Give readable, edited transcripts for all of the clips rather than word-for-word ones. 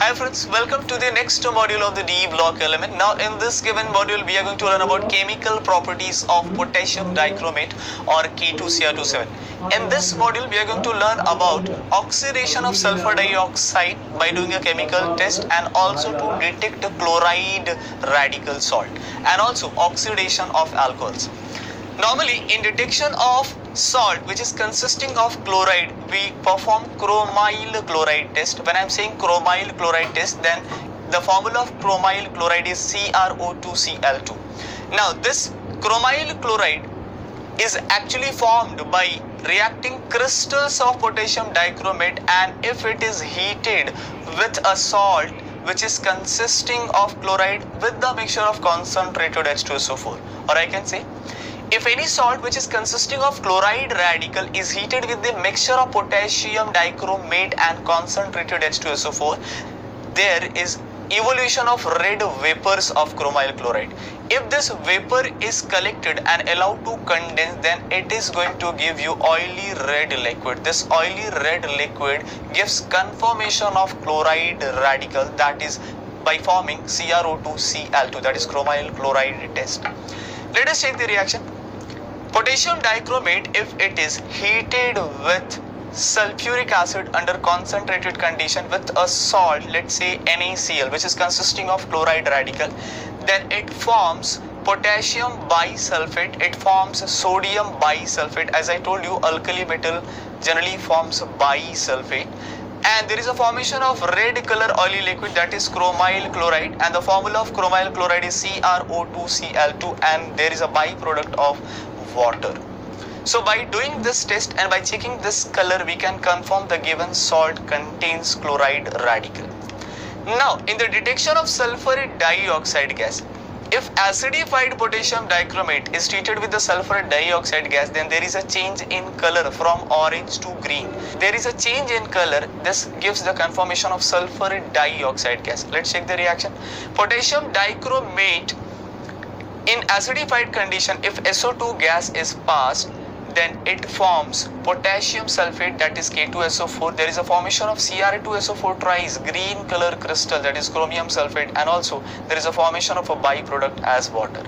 Hi friends, welcome to the next module of the D block element. Now in this given module we are going to learn about chemical properties of potassium dichromate or K2Cr27. In this module we are going to learn about oxidation of sulfur dioxide by doing a chemical test and also to detect a chloride radical salt and also oxidation of alcohols. Normally, in detection of salt which is consisting of chloride, we perform chromyl chloride test. When I am saying chromyl chloride test, then the formula of chromyl chloride is CrO2Cl2. Now, this chromyl chloride is actually formed by reacting crystals of potassium dichromate, and if it is heated with a salt which is consisting of chloride with the mixture of concentrated H2SO4, or I can say if any salt which is consisting of chloride radical is heated with the mixture of potassium dichromate and concentrated H2SO4, there is evolution of red vapors of chromyl chloride. If this vapor is collected and allowed to condense, then it is going to give you oily red liquid. This oily red liquid gives conformation of chloride radical, that is by forming CrO2Cl2, that is chromyl chloride test. Let us check the reaction. Potassium dichromate, if it is heated with sulfuric acid under concentrated condition with a salt, let's say NaCl, which is consisting of chloride radical, then it forms potassium bisulfate, it forms sodium bisulfate. As I told you, alkali metal generally forms bisulfate, and there is a formation of red color oily liquid, that is chromyl chloride, and the formula of chromyl chloride is CrO2Cl2, and there is a byproduct of water. So by doing this test and by checking this color, we can confirm the given salt contains chloride radical. Now, in the detection of sulfur dioxide gas, if acidified potassium dichromate is treated with the sulfur dioxide gas, then there is a change in color from orange to green. There is a change in color. This gives the confirmation of sulfur dioxide gas. Let's check the reaction. Potassium dichromate in acidified condition, if SO2 gas is passed, then it forms potassium sulfate, that is K2SO4. There is a formation of Cr2SO4 tries, green color crystal, that is chromium sulfate, and also there is a formation of a byproduct as water.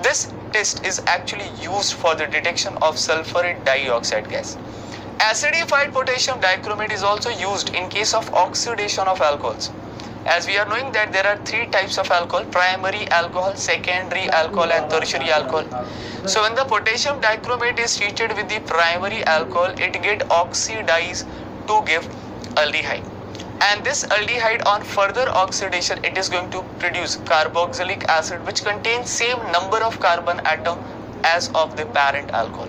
This test is actually used for the detection of sulfur dioxide gas. Acidified potassium dichromate is also used in case of oxidation of alcohols. As we are knowing that there are three types of alcohol: primary alcohol, secondary alcohol, and tertiary alcohol. So when the potassium dichromate is treated with the primary alcohol, it get oxidized to give aldehyde, and this aldehyde on further oxidation, it is going to produce carboxylic acid, which contains same number of carbon atom as of the parent alcohol.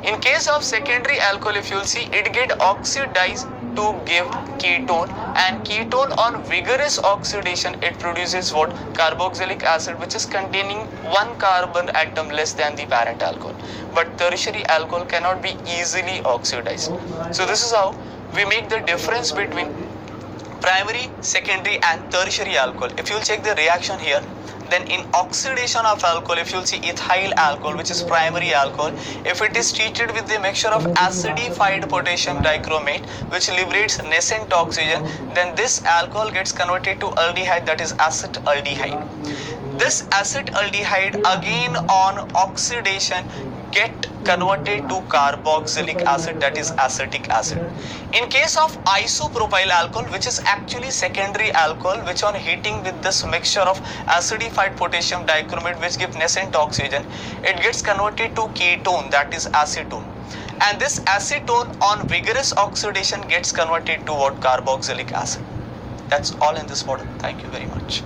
In case of secondary alcohol, if you will see, it get oxidized to give ketone, and ketone on vigorous oxidation, it produces what? Carboxylic acid, which is containing one carbon atom less than the parent alcohol. But tertiary alcohol cannot be easily oxidized. So this is how we make the difference between primary, secondary, and tertiary alcohol. If you will check the reaction here, then in oxidation of alcohol, if you will see ethyl alcohol, which is primary alcohol, if it is treated with the mixture of acidified potassium dichromate, which liberates nascent oxygen, then this alcohol gets converted to aldehyde, that is acetaldehyde. This acetaldehyde again on oxidation get converted to carboxylic acid, that is acetic acid. In case of isopropyl alcohol, which is actually secondary alcohol, which on heating with this mixture of acidified potassium dichromate, which gives nascent oxygen, it gets converted to ketone, that is acetone. And this acetone on vigorous oxidation gets converted to what? Carboxylic acid. That's all in this model. Thank you very much.